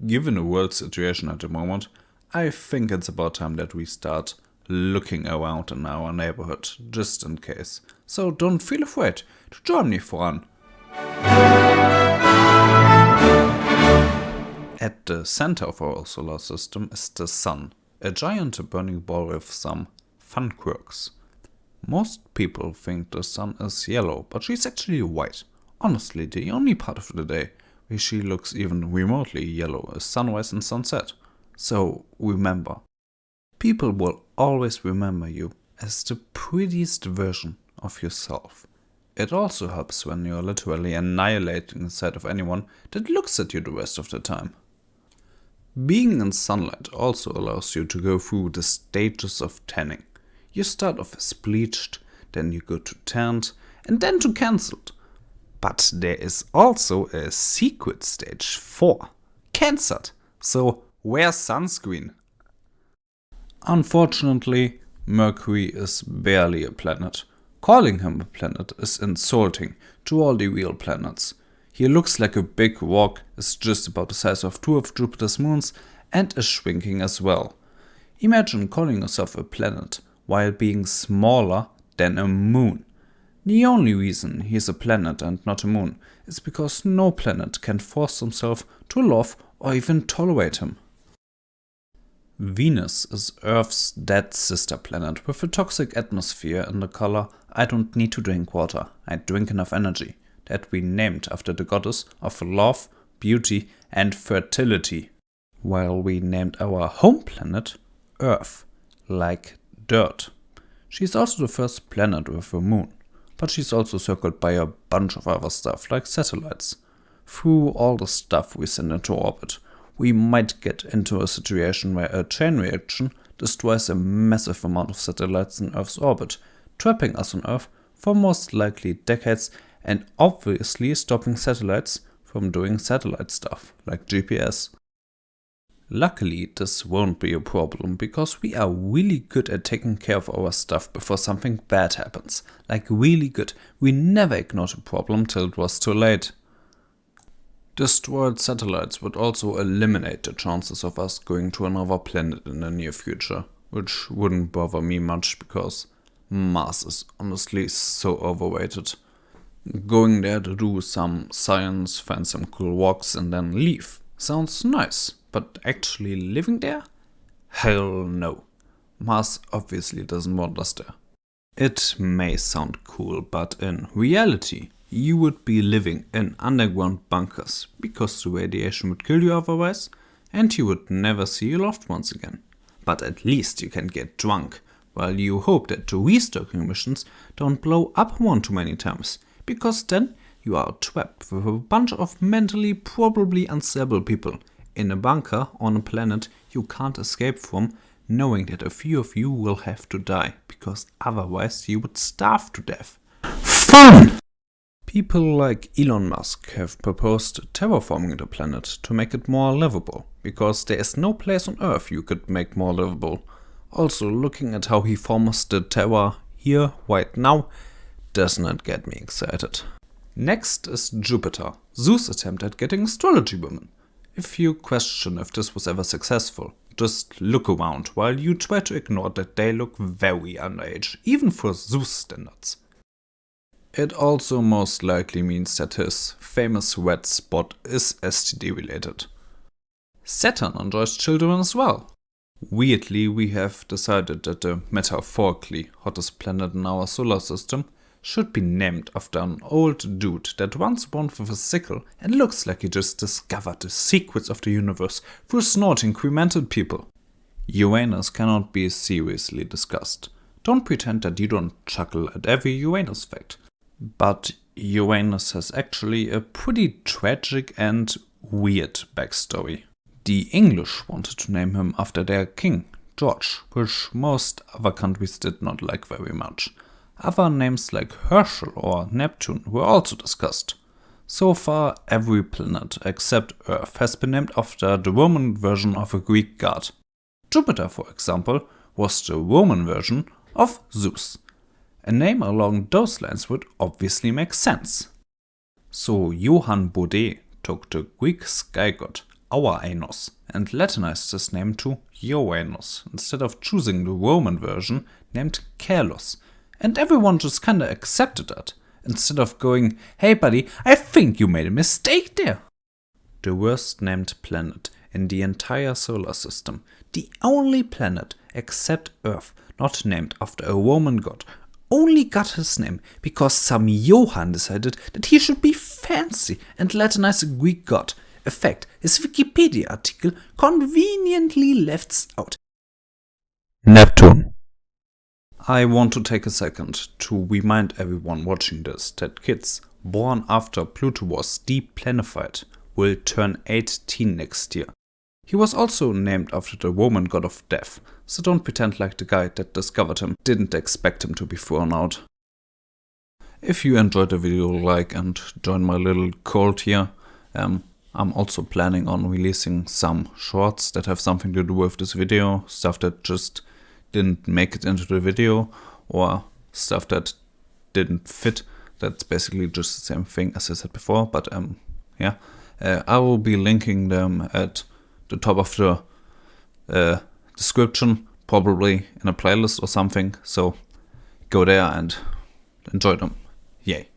Given the world situation at the moment, I think it's about time that we start looking around in our neighborhood, just in case. So don't feel afraid to join me for At the center of our solar system is the Sun, a giant burning ball with some fun quirks. Most people think the Sun is yellow, but she's actually white. Honestly, the only part of the day where she looks even remotely yellow is sunrise and sunset. So remember, people will always remember you as the prettiest version of yourself. It also helps when you're literally annihilating the sight of anyone that looks at you the rest of the time. Being in sunlight also allows you to go through the stages of tanning. You start off as bleached, then you go to tanned, and then to cancelled. But there is also a secret stage 4, cancered. So wear sunscreen. Unfortunately, Mercury is barely a planet. Calling him a planet is insulting to all the real planets. He looks like a big rock, is just about the size of 2 of Jupiter's moons, and is shrinking as well. Imagine calling yourself a planet while being smaller than a moon. The only reason he is a planet and not a moon is because no planet can force himself to love or even tolerate him. Venus is Earth's dead sister planet with a toxic atmosphere in the color "I don't need to drink water, I drink enough energy", that we named after the goddess of love, beauty and fertility, while we named our home planet Earth, like dirt. She's also the first planet with a moon, but she's also circled by a bunch of other stuff like satellites. Through all the stuff we send into orbit, we might get into a situation where a chain reaction destroys a massive amount of satellites in Earth's orbit, trapping us on Earth for most likely decades and obviously stopping satellites from doing satellite stuff, like GPS. Luckily, this won't be a problem because we are really good at taking care of our stuff before something bad happens. Like really good. We never ignored a problem till it was too late. Destroyed satellites would also eliminate the chances of us going to another planet in the near future, which wouldn't bother me much because Mars is honestly so overrated. Going there to do some science, find some cool walks and then leave sounds nice, but actually living there? Hell no. Mars obviously doesn't want us there. It may sound cool, but in reality, you would be living in underground bunkers because the radiation would kill you otherwise, and you would never see your loved ones again. But at least you can get drunk, while you hope that the restocking missions don't blow up one too many times, because then you are trapped with a bunch of mentally probably unstable people in a bunker on a planet you can't escape from, knowing that a few of you will have to die, because otherwise you would starve to death. Fun! People like Elon Musk have proposed terraforming the planet to make it more livable, because there is no place on Earth you could make more livable. Also, looking at how he forms the Terra here right now doesn't get me excited. Next is Jupiter, Zeus' attempt at getting astrology women. If you question if this was ever successful, just look around while you try to ignore that they look very underage, even for Zeus standards. It also most likely means that his famous red spot is STD related. Saturn enjoys children as well. Weirdly, we have decided that the metaphorically hottest planet in our solar system should be named after an old dude that runs around with a sickle and looks like he just discovered the secrets of the universe through snorting cremated people. Uranus cannot be seriously discussed. Don't pretend that you don't chuckle at every Uranus fact. But Uranus has actually a pretty tragic and weird backstory. The English wanted to name him after their king, George, which most other countries did not like very much. Other names like Herschel or Neptune were also discussed. So far, every planet except Earth has been named after the Roman version of a Greek god. Jupiter, for example, was the Roman version of Zeus. A name along those lines would obviously make sense. So Johann Bode took the Greek sky god our anus and Latinized his name to Uranus instead of choosing the Roman version named Careless. And everyone just kinda accepted that, instead of going, "Hey buddy, I think you made a mistake there." The worst named planet in the entire solar system, the only planet except Earth not named after a Roman god, only got his name because some Johann decided that he should be fancy and Latinize a Greek god. A fact his Wikipedia article conveniently left out. Neptune. I want to take a second to remind everyone watching this that kids born after Pluto was deplanified will turn 18 next year. He was also named after the Roman god of death, so don't pretend like the guy that discovered him didn't expect him to be thrown out. If you enjoyed the video, like and join my little cult here. I'm also planning on releasing some shorts that have something to do with this video, stuff that just didn't make it into the video, or stuff that didn't fit. That's basically just the same thing as I said before, but yeah. I will be linking them at the top of the description, probably in a playlist or something, so go there and enjoy them. Yay.